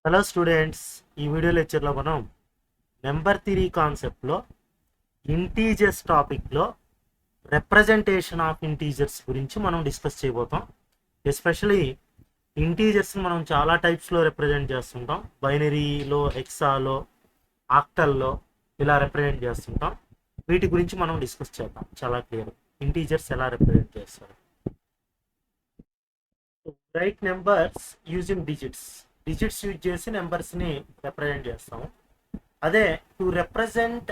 Hello students, ఈ video లెక్చర్లో మనం నెంబర్ థియరీ కాన్సెప్ట్లో ఇంటీజర్స్ టాపిక్లో రిప్రజెంటేషన్ ఆఫ్ ఇంటీజర్స్ గురించి మనం డిస్కస్ చేయబోతాం. ఎస్పెషలీ ఇంటీజర్స్ని మనం చాలా టైప్స్లో రిప్రజెంట్ చేస్తుంటాం. బైనరీలో, హెక్సాలో, ఆక్టల్లో ఇలా రిప్రజెంట్ చేస్తుంటాం. వీటి గురించి మనం డిస్కస్ చేద్దాం. చాలా క్లియర్ ఇంటీజర్స్ ఎలా రిప్రజెంట్ చేస్తారు. Right numbers using digits use చేసి నెంబర్స్ని రిప్రజెంట్ చేస్తాము. అదే టు రిప్రజెంట్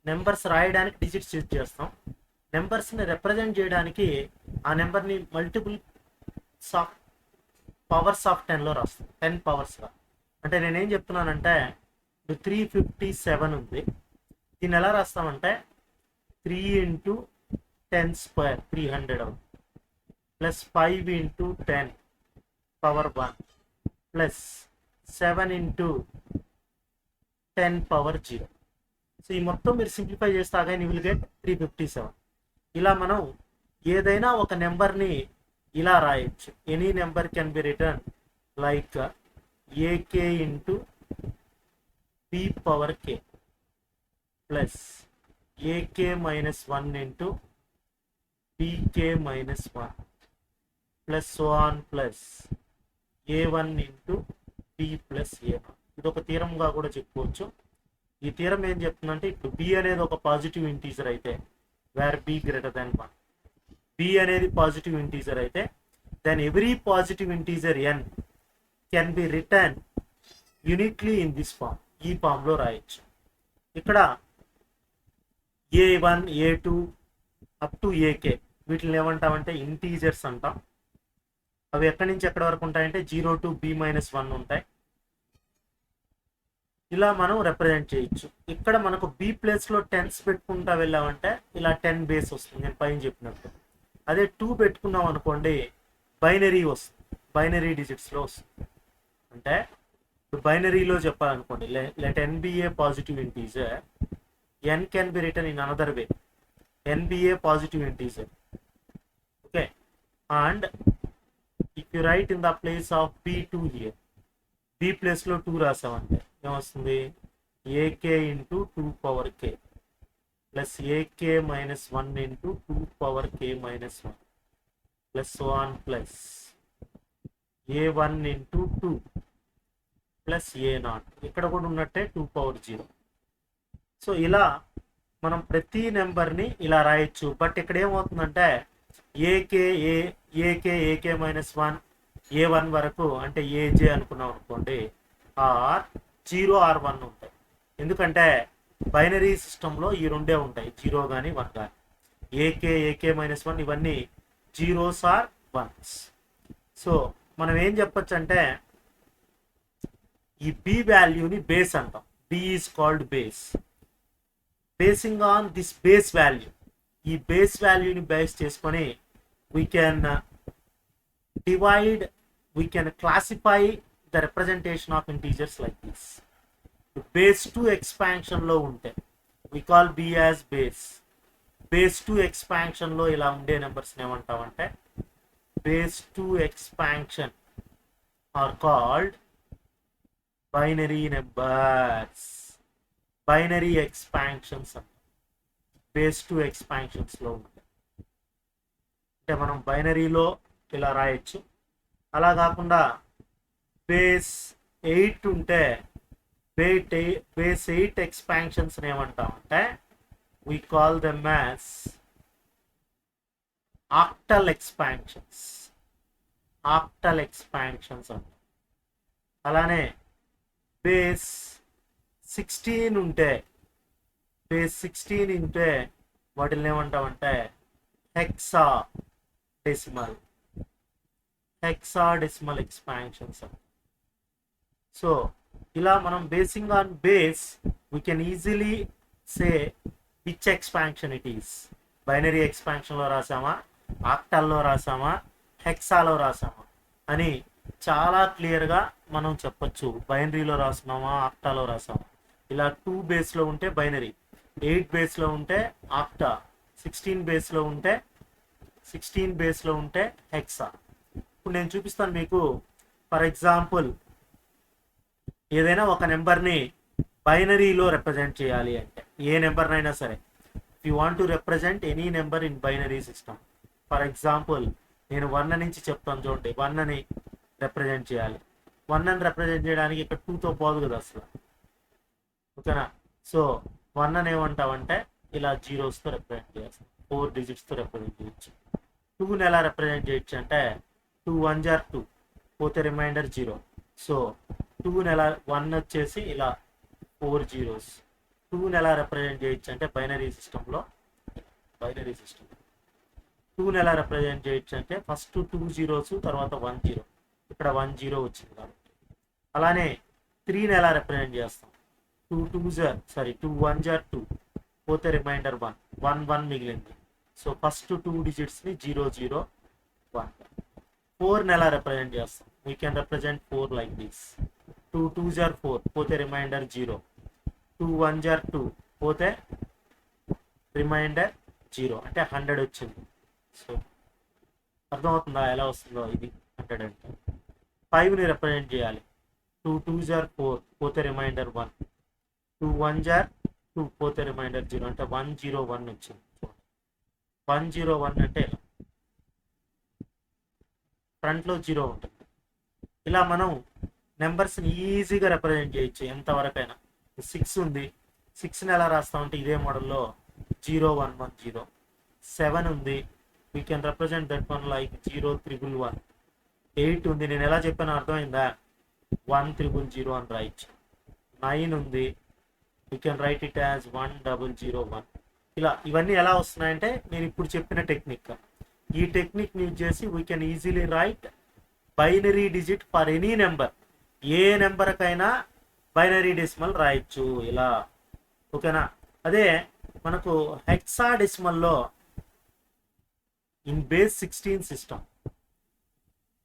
నెంబర్స్ రాయడానికి డిజిట్స్ యూజ్ చేస్తాం. నెంబర్స్ని రిప్రజెంట్ చేయడానికి ఆ నెంబర్ని మల్టిపుల్ పవర్స్ ఆఫ్ 10లో రాస్తాం. 10 పవర్స్గా. అంటే నేనేం చెప్తున్నానంటే 357 ఉంది. దీన్ని ఎలా రాస్తామంటే 3 × 10² 300 అవుతుంది. Plus 5 × 10 power 1 plus 7 × 10 power 0. So ఈ మొత్తం మీరు సింప్లిఫై చేస్తే అగైన్ యూ విల్ గెట్ 357. ఇలా మనం ఏదైనా ఒక నెంబర్ని ఇలా రాయొచ్చు. Any number can be return like AK × P power K plus AK - 1 × PK - 1 plus so on plus A1 × B plus A0. ఇది ఒక థీరంగా కూడా చెప్పుకోవచ్చు. ఈ థీరం ఏం చెప్తుందంటే ఇప్పుడు B అనేది ఒక పాజిటివ్ ఇంటీజర్ అయితే where B greater than 1, B అనేది పాజిటివ్ ఇంటీజర్ అయితే then every positive integer n can be return uniquely in this form. ఈ ఫామ్లో రాయొచ్చు. ఇక్కడ A1, A2 up to AK వీటిని ఏమంటామంటే ఇంటీజర్స్ అంటాం. అవి ఎక్కడి నుంచి ఎక్కడి వరకు ఉంటాయంటే 0 to B - 1 ఉంటాయి. ఇలా మనం రిప్రజెంట్ చేయొచ్చు. ఇక్కడ మనకు B ప్లేస్లో 10s పెట్టుకుంటా వెళ్ళామంటే ఇలా 10 బేస్ వస్తుంది, నేను పైన చెప్పినట్టు. అదే 2 పెట్టుకున్నాం అనుకోండి బైనరీ వస్తుంది, బైనరీ డిజిట్స్లో వస్తుంది. అంటే ఇప్పుడు బైనరీలో చెప్పాలనుకోండి let n be a positive integer, n can be written in another way, n be a positive integer. Okay, and if you write in the place of B2 here, B ప్లేస్లో 2 రాసామంటే ఏమొస్తుంది AK × 2 power K plus AK - 1 × 2 power K - 1 plus so on plus A1 × 2 plus A0. ఇక్కడ కూడా ఉన్నట్టే 2 power 0. So ఇలా మనం ప్రతి నెంబర్ని ఇలా రాయొచ్చు. బట్ ఇక్కడ ఏమవుతుందంటే AK AK - 1 A1 వరకు అంటే AJ అనుకున్నాం అనుకోండి, ఆర్ 0 ఆర్ 1 ఉంటాయి. ఎందుకంటే బైనరీ సిస్టంలో ఈ రెండే ఉంటాయి, 0 కానీ 1 కానీ. AK - 1 ఇవన్నీ 0s ఆర్ 1s. సో మనం ఏం చెప్పొచ్చు అంటే ఈ B వాల్యూని బేస్ అంటాం. B is called base. Basing on this base value, ఈ బేస్ వాల్యూని బేస్ చేసుకొని we can classify the representation of integers like this. Base 2 expansion లో ఉంటే we call B as base. Base 2 expansion లో ఇలా ఉండే నెంబర్స్ ఏమంటామంటే base 2 expansion are called binary numbers. Binary expansions base 2 expansions లో ఉంటాయి. అంటే మనం బైనరీలో ఇలా రాయొచ్చు. అలా కాకుండా బేస్ 8 ఉంటే బేస్ 8 ఎక్స్పాన్షన్స్ ఏమంటామంటే we call them as octal expansions. Octal expansions అంటాం. అలానే బేస్ 16 ఉంటే బేస్ 16 ఉంటే వాటిని ఏమంటామంటే hexadecimal expansions. సో ఇలా మనం basing on base we can easily say which expansion it is. Binary ఎక్స్పాన్షన్లో రాసామా, ఆక్టాల్లో రాసామా, హెక్సాలో రాసామా అని చాలా క్లియర్గా మనం చెప్పచ్చు. బైనరీలో రాస్తున్నామా, ఆక్టాలో రాసామా. ఇలా 2 బేస్లో ఉంటే బైనరీ, 8 బేస్లో ఉంటే ఆక్టా, 16 బేస్లో ఉంటే హెక్సా. ఇప్పుడు నేను చూపిస్తాను మీకు. ఫర్ ఎగ్జాంపుల్ ఏదైనా ఒక నెంబర్ని బైనరీలో రిప్రజెంట్ చేయాలి అంటే, ఏ నెంబర్నైనా సరే, if you want to represent any number in binary system, for example నేను 1 నుంచి చెప్తాను చూడండి, 1 అని రిప్రజెంట్ చేయాలి. 1 అని రిప్రజెంట్ చేయడానికి ఇక్కడ 2తో పోదు కదా అసలు, ఓకేనా? సో 1 అని ఏమంటామంటే ఇలా జీరోస్తో రిప్రజెంట్ చేస్తాం, 4 డిజిట్స్తో రిప్రజెంట్ చేయొచ్చు. 2ని ఎలా రిప్రజెంట్ చేయొచ్చు అంటే 2 1 జార్ 2, పోతే రిమైండర్ 0. సో 2ని ఎలా, 1 వచ్చేసి ఇలా 4 జీరోస్. 2ని ఎలా రిప్రజెంట్ చేయొచ్చు అంటే బైనరీ సిస్టమ్ 2ని ఎలా రిప్రజెంట్ చేయొచ్చు అంటే ఫస్ట్ 2 జీరోస్, తర్వాత 1 జీరో, ఇక్కడ 1 జీరో వచ్చింది కాబట్టి. అలానే 3ని ఎలా రిప్రజెంట్ చేస్తాం, 2 1 జార్ 2, పోతే రిమైండర్ 1 1 మిగిలింది. So first 2 డిజిట్స్ని 0 0 1. 4ని ఎలా రిప్రజెంట్ చేస్తాం, we can represent 4 like this. 2 2 జార్ 4, పోతే రిమైండర్ 0. 2 1 జార్ 2, పోతే రిమైండర్ 0, అంటే 100 వచ్చింది. సో అర్థమవుతుందా ఎలా వస్తుందో ఇది 100 అంటే. 5ని రిప్రజెంట్ చేయాలి, 2 2 జార్ 4, పోతే రిమైండర్ 1. 2 1 జార్ 2, పోతే రిమైండర్ 0, అంటే 1 0 1 వచ్చింది. 1 0 1 అంటే ఇలా ఫ్రంట్లో 0 ఉంటుంది. ఇలా మనం నెంబర్స్ని ఈజీగా రిప్రజెంట్ చేయొచ్చు ఎంతవరకైనా. 6 ఉంది, 6ని ఎలా రాస్తామంటే ఇదే మోడల్లో 0 1 1 0. 7 ఉంది, we can represent that one like 0 3 1 1. 8 ఉంది, నేను ఎలా చెప్పానో అర్థమైందా, 1 3 0 అని రాయొచ్చు. 9 ఉంది, we can write it as 1 0 0 1. ఇలా ఇవన్నీ ఎలా వస్తున్నాయంటే నేను ఇప్పుడు చెప్పిన టెక్నిక్. ఈ టెక్నిక్ యూజ్ చేసి we can easily write binary digit for any number. ఏ నెంబర్కైనా బైనరీ డెసిమల్ రాయొచ్చు ఇలా, ఓకేనా? అదే మనకు హెక్సాడెసిమల్లో ఇన్ బేస్ 16 సిస్టమ్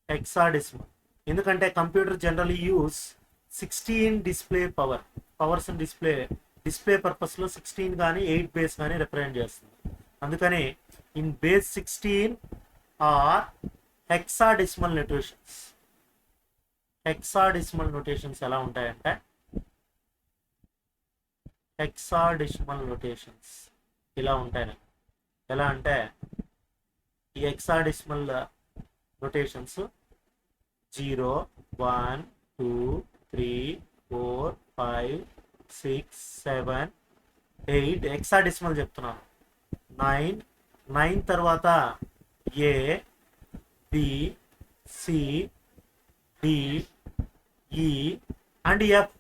హెక్సాడెసిమల్, ఎందుకంటే computer generally uses 16 display powers display పర్పస్లో 16 కానీ 8 బేస్ కానీ రిప్రజెంట్ చేస్తుంది. అందుకని in base 16 or hexadecimal notations ఎలా ఉంటాయంటే, హెక్సాడెసిమల్ నొటేషన్స్ ఇలా ఉంటాయి. ఎలా అంటే ఈ హెక్సాడెసిమల్ నొటేషన్స్ 0 1 2 3 4 5 6 7 8 హెక్సాడెసిమల్ చెప్తున్నాను. 9 తర్వాత ఏ బి సి డి ఈ అండ్ ఎఫ్.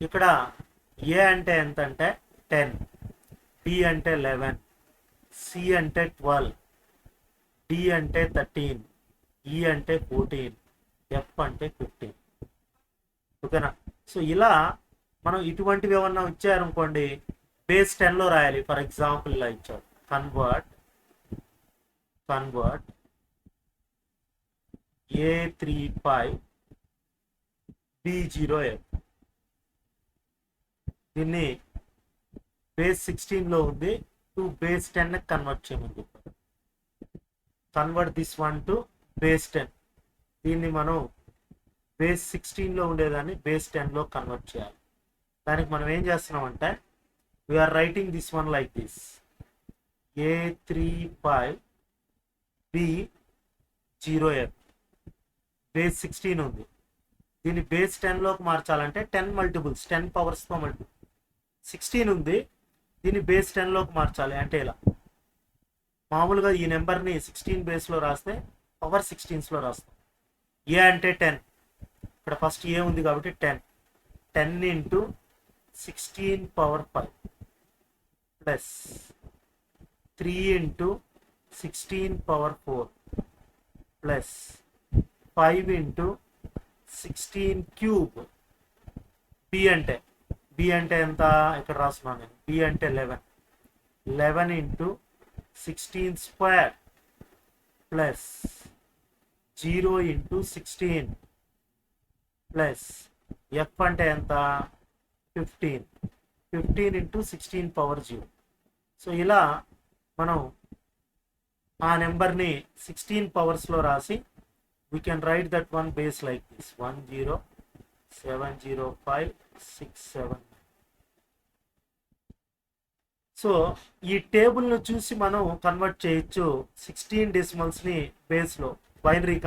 ఇక్కడ ఏ అంటే ఎంత అంటే 10, బి అంటే 11, సి అంటే 12, డి అంటే 13, ఈ అంటే 14, ఎఫ్ అంటే 15. ఓకేనా? సో ఇలా మనం ఇటువంటివి ఏమన్నా ఇచ్చారనుకోండి, బేస్ 10లో రాయాలి. ఫర్ ఎగ్జాంపుల్ ఇలా ఇచ్చారు, కన్వర్ట్ A35 B0F. దీన్ని బేస్ 16లో ఉంది, టు బేస్ 10 కన్వర్ట్ చేయమని చెప్పారు. Convert this one to base 10. దీన్ని మనం బేస్ 16లో ఉండేదాన్ని బేస్ 10లో కన్వర్ట్ చేయాలి. దానికి మనం ఏం చేస్తున్నామంటే we are writing this one like this, A35 B0F. Base 16 ఉంది, దీన్ని బేస్ 10లోకి మార్చాలంటే 10 మల్టిపుల్స్ 10 పవర్స్తో మల్టిపుల్. 16 ఉంది, దీన్ని బేస్ 10లోకి మార్చాలి అంటే ఇలా. మామూలుగా ఈ నెంబర్ని 16 బేస్లో రాస్తే పవర్ 16లో రాస్తాం. ఏ అంటే 10, ఇక్కడ ఫస్ట్ ఏ ఉంది కాబట్టి 10 into 16 power 5 plus 3 into 16 power 4 plus 5 into 16 cube. B అంటే ఎంత ఇక్కడ రాస్తున్నాను నేను, బి అంటే 11 into 16 square plus 0 into 16 plus F అంటే ఎంత 15 ఇంటూ 16 పవర్ 0. సో ఇలా మనం ఆ నెంబర్ని 16 పవర్స్లో రాసి we can write that one base like this, 10 70567. So ఈ టేబుల్ను చూసి మనం కన్వర్ట్ చేయొచ్చు 16 డెసిమల్స్ని బేస్లో. బైనరీ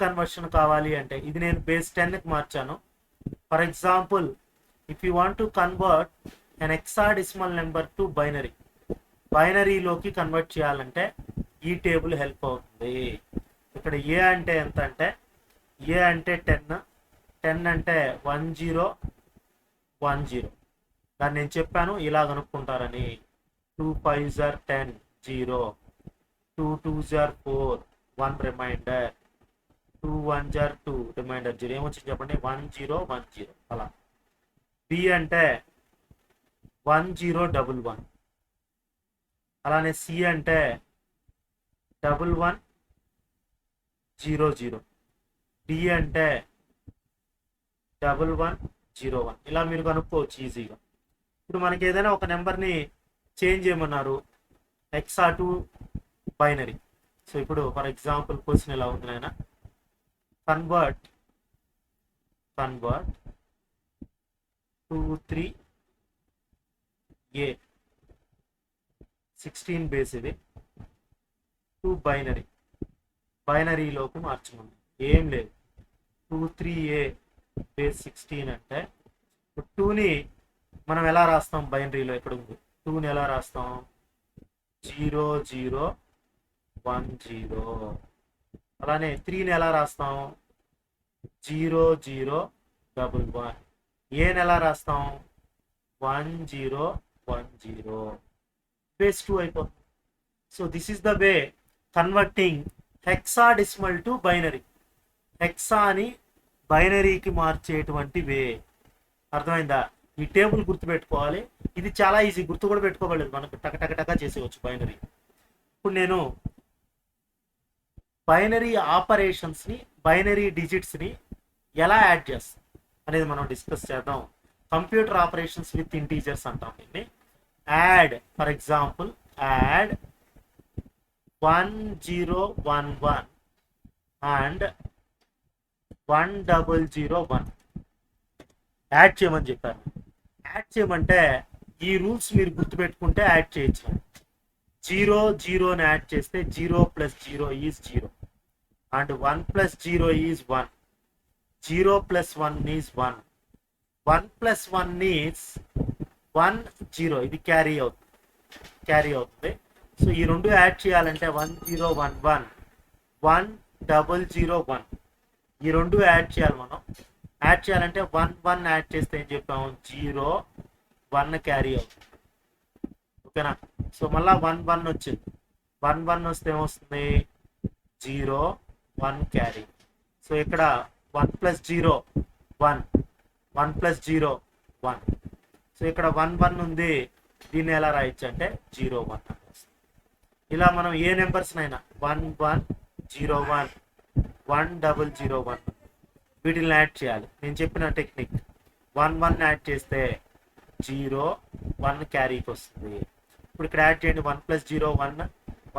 కన్వర్షన్ కావాలి అంటే ఇది నేను బేస్ 10కి మార్చాను. For example, if you want to convert an hexadecimal number to బైనరీలోకి కన్వర్ట్ చేయాలంటే ఈ టేబుల్ హెల్ప్ అవుతుంది. ఇక్కడ ఏ అంటే ఎంత అంటే ఏ అంటే 10 అంటే 1010. దాన్ని నేను చెప్పాను ఇలా కనుక్కుంటారని. 2 5s are 10 0, 2 2s are 4 1 remainder, 2 1s are 2 remainder 0. ఏమొచ్చింది చెప్పండి? 1010. అలా. బి అంటే 1011. అలానే సి అంటే 1100. డి అంటే 1101. ఇలా మీరు కనుక్కోవచ్చు ఈజీగా. ఇప్పుడు మనకి ఏదైనా ఒక నెంబర్ని చేంజ్ చేయమన్నారు హెక్సా టు బైనరీ. సో ఇప్పుడు ఫర్ ఎగ్జాంపుల్ క్వశ్చన్ ఎలా ఉంది నాయన, కన్వర్ట్ 23A 16 బేస్ ఇది టు బైనరీలోకి మార్చమని. ఏం లేదు, 23A బేస్ 16 అంటే 2ని మనం ఎలా రాస్తాం బైనరీలో? ఇక్కడ ఉంది 2ని ఎలా రాస్తాం? 0 0 1 0. అలానే 3ని ఎలా రాస్తాం? 0 0 1 1. ఏని ఎలా రాస్తాం? 1 0 1 0. బేస్ 2 అయిపోతుంది. So this is the way converting hexadecimal to binary. హెక్సాని బైనరీకి మార్చేటువంటి వే. అర్థమైందా? ఈ టేబుల్ గుర్తుపెట్టుకోవాలి. ఇది చాలా ఈజీ, గుర్తు కూడా పెట్టుకోగలదు, మనకు టక చేసేవచ్చు బైనరీ. ఇప్పుడు నేను బైనరీ ఆపరేషన్స్ని, బైనరీ డిజిట్స్ని ఎలా యాడ్ చేస్తాం అనేది మనం డిస్కస్ చేద్దాం. కంప్యూటర్ ఆపరేషన్స్ విత్ ఇంటీజర్స్ అంటాం దీన్ని. Add, for example add 1011 and 1001 add చేయమని చెప్పారు. యాడ్ చేయమంటే ఈ రూల్స్ మీరు గుర్తుపెట్టుకుంటే యాడ్ చేయొచ్చు. 0 0ని యాడ్ చేస్తే 0 + 0 is 0 and 1 + 0 is 1. 0 + 1 is 1. 1 + 1 is 1 0. ఇది క్యారీ అవుతుంది. సో ఈ రెండు యాడ్ చేయాలంటే 1011 1001 ఈ రెండు యాడ్ చేయాలి మనం. యాడ్ చేయాలంటే 1 1 యాడ్ చేస్తే ఏం చెప్పాము? 0 1 క్యారీ అవుతుంది. ఓకేనా? సో మళ్ళా 1 1 వచ్చింది. 1 1 వస్తే ఏమొస్తుంది? 0 1 క్యారీ. సో ఇక్కడ 1 + 0 1, 1 + 0 1. సో ఇక్కడ 1 1 ఉంది, దీన్ని ఎలా రాయొచ్చు అంటే 0 1 అని వస్తుంది. ఇలా మనం ఏ నెంబర్స్నైనా 1 1 0 1 1 0 1 వీటిని యాడ్ చేయాలి. నేను చెప్పిన టెక్నిక్. 1 1 యాడ్ చేస్తే 0 1 క్యారీకి వస్తుంది. ఇప్పుడు ఇక్కడ యాడ్ చేయండి. 1 + 0 1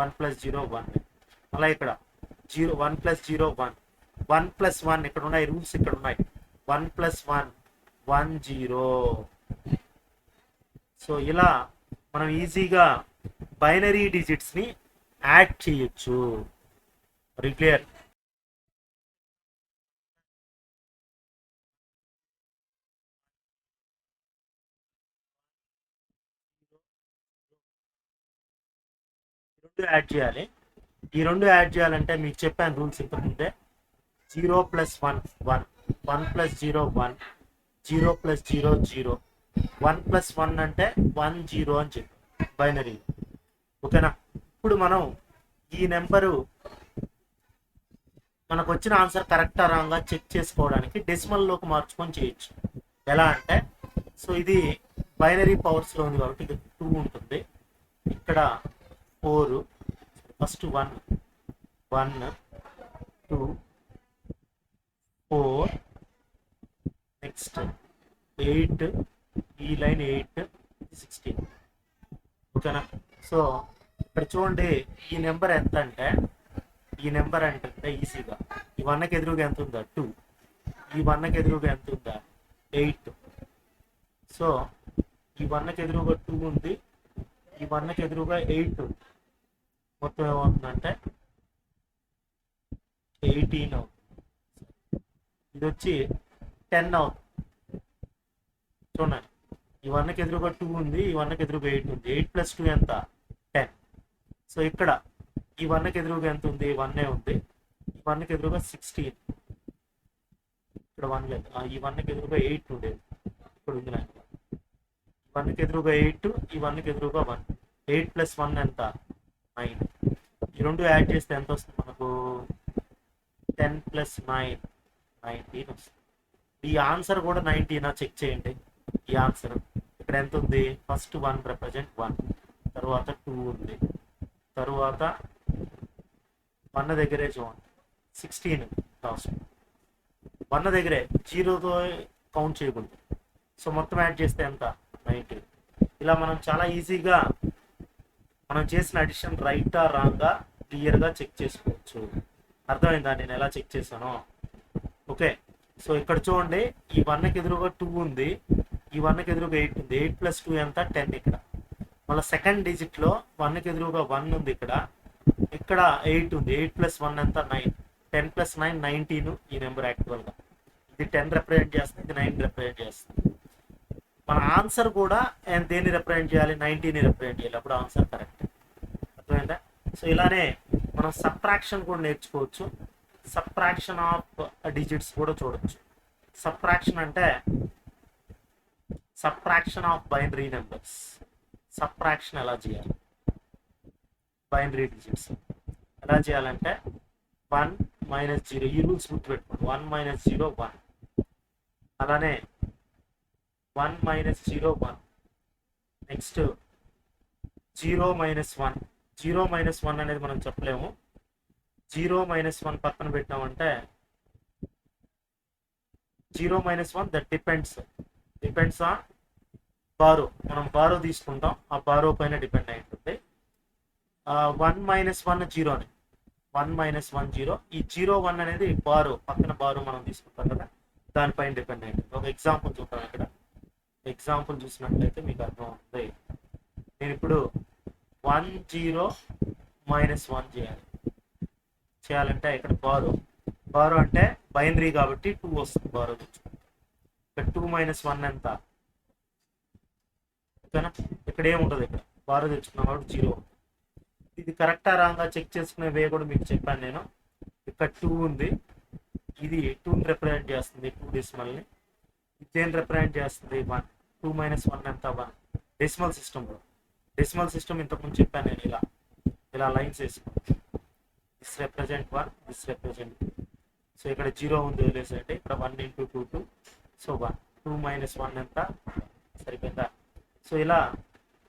1 + 0 1. అలా ఇక్కడ 1 + 0 1 1 + 1 ఇక్కడ ఉన్నాయి, రూల్స్ ఇక్కడ ఉన్నాయి. 1 + 1 1 0. సో ఇలా మనం ఈజీగా బైనరీ డిజిట్స్ని యాడ్ చేయొచ్చు. క్లియర్? యాడ్ చేయాలి. ఈ రెండు యాడ్ చేయాలంటే మీకు చెప్పాను రూల్స్ ఇంతకుముందే. 0 + 1 1 1 + 0 1 0 + 0 0 1 + 1 అంటే 1 0 అని చెప్పి బైనరీ. ఓకేనా? ఇప్పుడు మనం ఈ నెంబరు మనకు వచ్చిన ఆన్సర్ కరెక్టా రాంగా చెక్ చేసుకోవడానికి డెసిమల్లోకి మార్చుకొని చేయొచ్చు. ఎలా అంటే, సో ఇది బైనరీ పవర్స్లో ఉంది కాబట్టి ఇది 2 ఉంటుంది. ఇక్కడ 4, ఫస్ట్ 1 1 2 4, నెక్స్ట్ 8, ఈ లైన్ 8 16. ఓకేనా? సో ఇక్కడ చూడండి, ఈ నెంబర్ ఎంత అంటే ఈజీగా ఈ 1కి ఎదురుగా ఎంత ఉందా? 2. ఈ 1కి ఎదురుగా ఎంత ఉందా 8. సో ఈ 1కి ఎదురుగా 2 ఉంది, ఈ 1కి ఎదురుగా 8 ఉంది. మొత్తం ఏమవుతుందంటే 18 అవుతుంది. ఇది వచ్చి 10 అవుతుంది. చూడండి, ఈ 1కి ఎదురుగా 2 ఉంది, ఈ 1కి ఎదురుగా 8 ఉంది. 8 + 2 ఎంత 10. సో ఇక్కడ ఈ 1కి ఎదురుగా ఎంత ఉంది 1 ఉంది, ఈ 1కి ఎదురుగా 16. ఇక్కడ 1 లేదు, ఈ 1కి ఎదురుగా 8 ఉండేది, ఇక్కడ ఉంది నాకు. 1కి ఎదురుగా 8, ఈ 1కి ఎదురుగా 1. 8 + 1 ఎంత 9. ఈ రెండు యాడ్ చేస్తే ఎంత వస్తుంది మనకు 10 + 9 19 వస్తుంది. ఈ ఆన్సర్ కూడా 19 చెక్ చేయండి. ఈ ఆన్సర్ ఇక్కడ ఎంత ఉంది, ఫస్ట్ 1 రిప్రజెంట్ 1, తర్వాత 2 ఉంది, తరువాత 1 దగ్గరే చూడండి 16 లాస్ట్. 1 దగ్గరే 0తో కౌంట్ చేయకూడదు. సో మొత్తం యాడ్ చేస్తే ఎంత 19. ఇలా మనం చాలా ఈజీగా మనం చేసిన అడిషన్ రైటా రాంగా క్లియర్గా చెక్ చేసుకోవచ్చు. అర్థమైందా నేను ఎలా చెక్ చేశానో? ఓకే, సో ఇక్కడ చూడండి, ఈ 1కి ఎదురుగా 2 ఉంది, ఈ 1కి ఎదురుగా 8 ఉంది. 8 + 2 ఎంత 10. ఇక్కడ మళ్ళీ సెకండ్ డిజిట్లో 1కి ఎదురుగా 1 ఉంది, ఇక్కడ 8 ఉంది. 8 + 1 ఎంత 9. 10 + 9 19 ఈ నెంబర్ యాక్చువల్గా. ఇది 10 రిప్రజెంట్ చేస్తుంది, ఇది 9 రిప్రజెంట్ చేస్తుంది. మన ఆన్సర్ కూడా దేన్ని రిప్రజెంట్ చేయాలి, 19ని రిప్రజెంట్ చేయాలి, అప్పుడు ఆన్సర్ కరెక్ట్. అర్థమైందా? సో ఇలానే మనం సబ్ట్రాక్షన్ కూడా నేర్చుకోవచ్చు. సబ్ట్రాక్షన్ ఆఫ్ డిజిట్స్ కూడా చూడొచ్చు. సబ్ట్రాక్షన్ అంటే subtraction of binary numbers. Subtraction ఎలా చేయాలి, బైనరీ డిజిట్స్ ఎలా చేయాలంటే 1 - 0, ఈ రూల్స్ గుర్తుపెట్టుకోండి. 1 - 0 1, అలానే 1 - 0 1, నెక్స్ట్ 0 - 1. 0 - 1 అనేది మనం చెప్పలేము. 0 - 1 పక్కన పెట్టామంటే 0 - 1 దట్ డిపెండ్స్ ఆన్ బారో. మనం బారో తీసుకుంటాం, ఆ బారో పైన డిపెండ్ అయి ఉంటుంది. 1 - 1 0ని 1 - 1 0. ఈ 0 1 అనేది బారో, పక్కన బారో మనం తీసుకుంటాం కదా, దానిపైన డిపెండ్ అయి ఉంటుంది. ఒక ఎగ్జాంపుల్ చూద్దాం. ఇక్కడ ఎగ్జాంపుల్ చూసినట్లయితే మీకు అర్థం అవుతుంది. నేను ఇప్పుడు 1 0 - 1 చేయాలంటే ఇక్కడ బారో అంటే బైనరీ కాబట్టి 2 వస్తుంది. బారో తెచ్చుకుంటాం. ఇక్కడ 2 - 1 ఎంత, ఓకేనా? ఇక్కడ ఏముంటుంది, ఇక్కడ బారో తెచ్చుకున్నాం కాబట్టి 0. ఇది కరెక్టా రాంగా చెక్ చేసుకునే వే కూడా మీకు చెప్పాను నేను. ఇక్కడ 2 ఉంది, ఇది 2ని రిప్రజెంట్ చేస్తుంది, 2 డెసిమల్ని. ఇది దేని రిప్రజెంట్ చేస్తుంది 1. 2 - 1 ఎంత 1. డెసిమల్ సిస్టమ్ ఇంతకుముందు చెప్పాను నేను. ఇలా లైన్స్ వేసుకోండి. This represent 1, this represent 2. So ఇక్కడ 0 ఉంది, వదిలేసండి. ఇక్కడ 1 × 2 2. సో 1. 2 - 1 ఎంత, సరిపోయిందా? సో ఇలా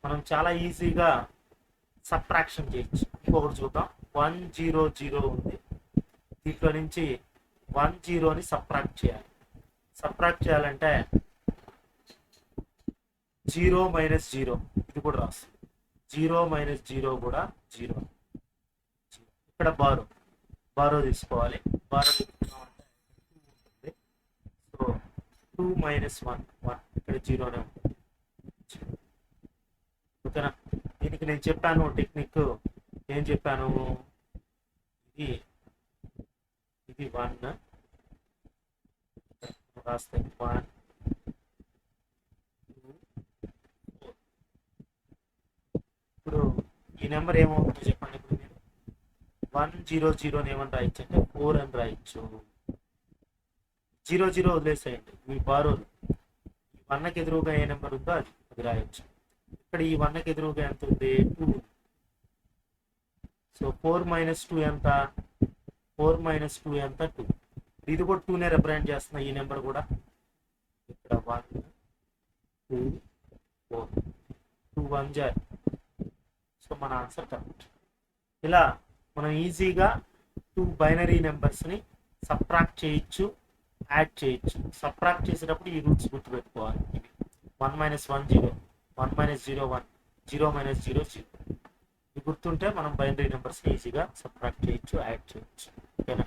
మనం చాలా ఈజీగా సబ్ట్రాక్షన్ చేయొచ్చు. ఇంకొకటి చూద్దాం. 1 0 0 ఉంది, దీంట్లో నుంచి 1 0ని సబ్ట్రాక్ట్ చేయాలి. సబ్ట్రాక్ట్ చేయాలంటే 0 - 0, ఇది కూడా రాస్తుంది. 0 - 0 కూడా 0. ఇక్కడ బారో తీసుకోవాలి. బారో తీసుకున్నామంటే 2 ఉంటుంది. సో 2 - 1 1, ఇక్కడ 0నే ఉంటుంది. ఓకేనా? దీనికి నేను చెప్పాను టెక్నిక్. ఏం చెప్పాను, ఇది 1 రాస్తే 1 2 4. ఇప్పుడు ఈ నెంబర్ ఏమవుతుందో చెప్పండి. ఇప్పుడు మీరు 1 0 0 ఏమని రాయొచ్చు అంటే 4 అని రాయొచ్చు. 0 0 వదిలేసేయండి, మీ బారోలు. ఈ 1కి ఎదురుగా ఏ నెంబర్ ఉందో అది రాయొచ్చు. ఇక్కడ ఈ 1కి ఎదురుగా ఎంత ఉంది 2. సో 4 - 2 ఎంత, 4 - 2 ఎంత 2. ఇది కూడా 2నే రిప్రజెంట్ చేస్తున్నా, ఈ నెంబర్ కూడా. ఇక్కడ 1 2 4, 2 1 జార్. సో మన ఆన్సర్ కరెక్ట్. ఇలా మనం ఈజీగా 2 బైనరీ నెంబర్స్ని సబ్ట్రాక్ట్ చేయొచ్చు, యాడ్ చేయొచ్చు. సబ్ట్రాక్ట్ చేసేటప్పుడు ఈ రూల్స్ గుర్తుపెట్టుకోవాలి. 1 - 1 0, 1 - 0 1, 0 - 0 0. ఇది గుర్తుంటే మనం బైనరీ నెంబర్స్ని ఈజీగా సబ్ట్రాక్ట్ చేయొచ్చు, యాడ్ చేయొచ్చు. ఓకేనా?